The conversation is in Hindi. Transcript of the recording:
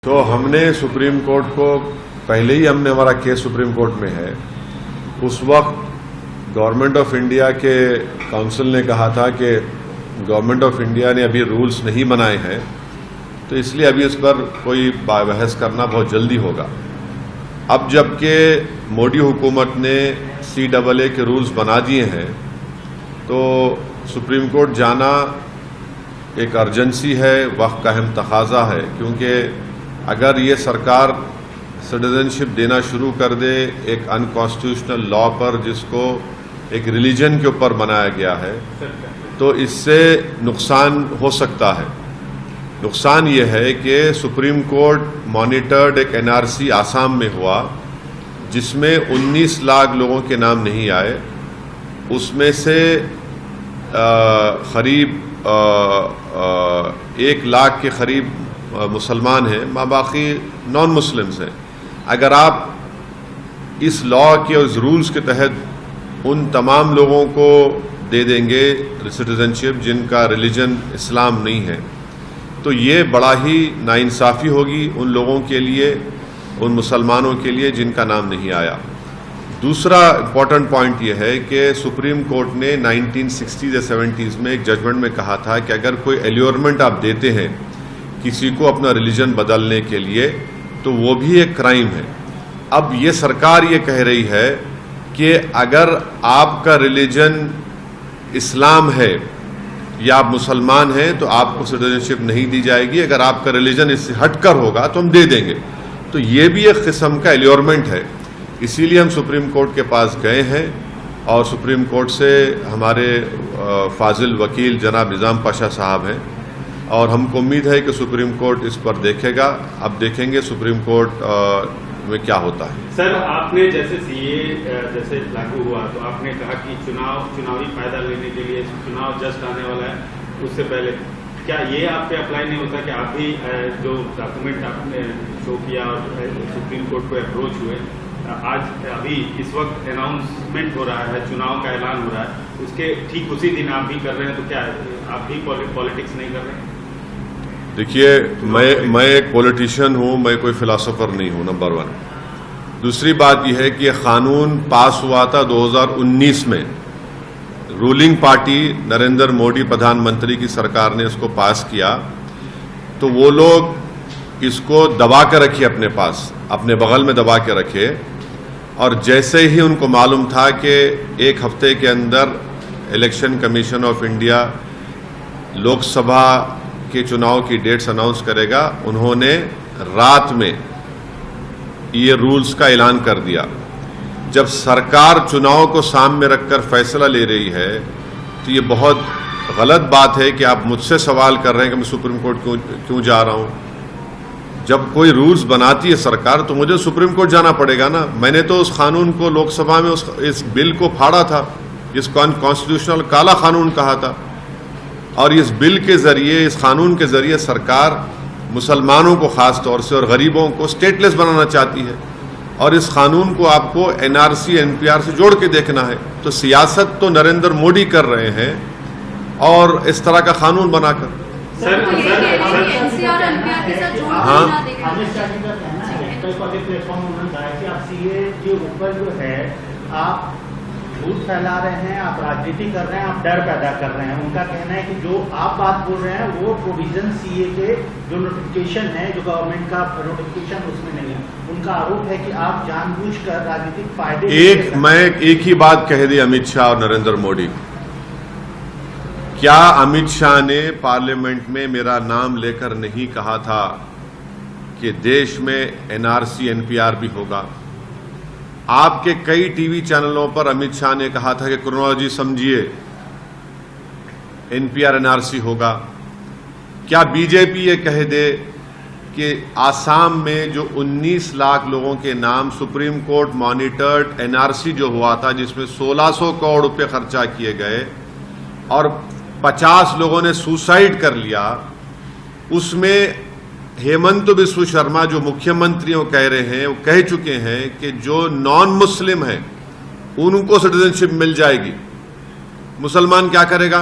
तो हमने सुप्रीम कोर्ट को पहले ही हमारा केस सुप्रीम कोर्ट में है। उस वक्त गवर्नमेंट ऑफ इंडिया के काउंसिल ने कहा था कि गवर्नमेंट ऑफ इंडिया ने अभी रूल्स नहीं बनाए हैं, तो इसलिए अभी इस पर कोई बहस करना बहुत जल्दी होगा। अब जबकि मोदी हुकूमत ने CAA के रूल्स बना दिए हैं, तो सुप्रीम कोर्ट जाना एक अर्जेंसी है, वक्त का अहम तकाजा है, क्योंकि अगर ये सरकार सिटीजनशिप देना शुरू कर दे एक अनकॉन्स्टिट्यूशनल लॉ पर, जिसको एक रिलीजन के ऊपर बनाया गया है, तो इससे नुकसान हो सकता है। नुकसान ये है कि सुप्रीम कोर्ट मॉनिटर्ड एक NRC आसाम में हुआ, जिसमें 19 लाख लोगों के नाम नहीं आए। उसमें से करीब 1 लाख के करीब मुसलमान हैं, बाकी नॉन मुस्लिम्स हैं। अगर आप इस लॉ के उस रूल्स के तहत उन तमाम लोगों को दे देंगे सिटीजनशिप जिनका रिलीजन इस्लाम नहीं है, तो ये बड़ा ही नाइंसाफ़ी होगी उन लोगों के लिए, उन मुसलमानों के लिए जिनका नाम नहीं आया। दूसरा इम्पॉर्टेंट पॉइंट ये है कि सुप्रीम कोर्ट ने 1960s या 70s में एक जजमेंट में कहा था कि अगर कोई एल्योरमेंट आप देते हैं किसी को अपना रिलीजन बदलने के लिए, तो वो भी एक क्राइम है। अब ये सरकार ये कह रही है कि अगर आपका रिलीजन इस्लाम है या आप मुसलमान हैं, तो आपको सिटीजनशिप नहीं दी जाएगी। अगर आपका रिलीजन इससे हटकर होगा तो हम दे देंगे। तो ये भी एक किस्म का एल्योरमेंट है। इसीलिए हम सुप्रीम कोर्ट के पास गए हैं और सुप्रीम कोर्ट से हमारे फाजिल वकील जनाब निज़ाम पाशा साहब हैं, और हमको उम्मीद है कि सुप्रीम कोर्ट इस पर देखेगा। अब देखेंगे सुप्रीम कोर्ट में क्या होता है। सर, आपने जैसे CAA जैसे लागू हुआ, तो आपने कहा कि चुनावी फायदा लेने के लिए चुनाव जस्ट आने वाला है, उससे पहले क्या ये आप पे अप्लाई नहीं होता कि आप भी जो डॉक्यूमेंट आपने शो किया और सुप्रीम कोर्ट को अप्रोच हुए, आज अभी इस वक्त अनाउंसमेंट हो रहा है, चुनाव का ऐलान हो रहा है, उसके ठीक उसी दिन आप भी कर रहे हैं, तो क्या आप भी पॉलिटिक्स नहीं कर रहे हैं? देखिए, मैं एक पॉलिटिशियन हूं, मैं कोई फिलोसोफर नहीं हूं, नंबर 1। दूसरी बात यह है कि यह कानून पास हुआ था 2019 में। रूलिंग पार्टी नरेंद्र मोदी प्रधानमंत्री की सरकार ने इसको पास किया, तो वो लोग इसको दबा के रखे अपने पास, अपने बगल में दबा के रखे, और जैसे ही उनको मालूम था कि 1 हफ्ते के अंदर election commission of India Lok Sabha के चुनाव की डेट्स अनाउंस करेगा, उन्होंने रात में ये रूल्स का ऐलान कर दिया। जब सरकार चुनाव को सामने रखकर फैसला ले रही है, तो ये बहुत गलत बात है कि आप मुझसे सवाल कर रहे हैं कि मैं सुप्रीम कोर्ट क्यों जा रहा हूं। जब कोई रूल्स बनाती है सरकार, तो मुझे सुप्रीम कोर्ट जाना पड़ेगा ना। मैंने तो उस कानून को लोकसभा में इस बिल को फाड़ा था, जिसको अनकॉन्स्टिट्यूशनल काला कानून कहा था, और इस बिल के जरिए, इस कानून के जरिए सरकार मुसलमानों को खास तौर से और गरीबों को स्टेटलेस बनाना चाहती है, और इस कानून को आपको NRC NPR से जोड़ के देखना है। तो सियासत तो नरेंद्र मोदी कर रहे हैं, और इस तरह का कानून बनाकर हाँ, आप झूठ फैला रहे हैं, आप राजनीति कर रहे हैं, आप डर पैदा कर रहे हैं। उनका कहना है कि जो आप बात बोल रहे हैं वो प्रोविजन CAA के जो नोटिफिकेशन है, जो गवर्नमेंट का नोटिफिकेशन, उसमें नहीं है। उनका आरोप है कि आप जानबूझकर राजनीतिक फायदे मैं एक ही बात कह दी अमित शाह और नरेंद्र मोदी। क्या अमित शाह ने पार्लियामेंट में मेरा नाम लेकर नहीं कहा था कि देश में NRC NPR भी होगा? आपके कई टीवी चैनलों पर अमित शाह ने कहा था कि क्रोनोलॉजी समझिए, NPR NRC होगा। क्या बीजेपी ये कह दे कि आसाम में जो 19 लाख लोगों के नाम सुप्रीम कोर्ट मॉनिटर्ड NRC जो हुआ था, जिसमें 1600 करोड़ रुपए खर्चा किए गए और 50 लोगों ने सुसाइड कर लिया, उसमें हेमंत बिस्व शर्मा जो मुख्यमंत्रियों कह रहे हैं, वो कह चुके हैं कि जो नॉन मुस्लिम हैं उनको सिटीजनशिप मिल जाएगी। मुसलमान क्या करेगा?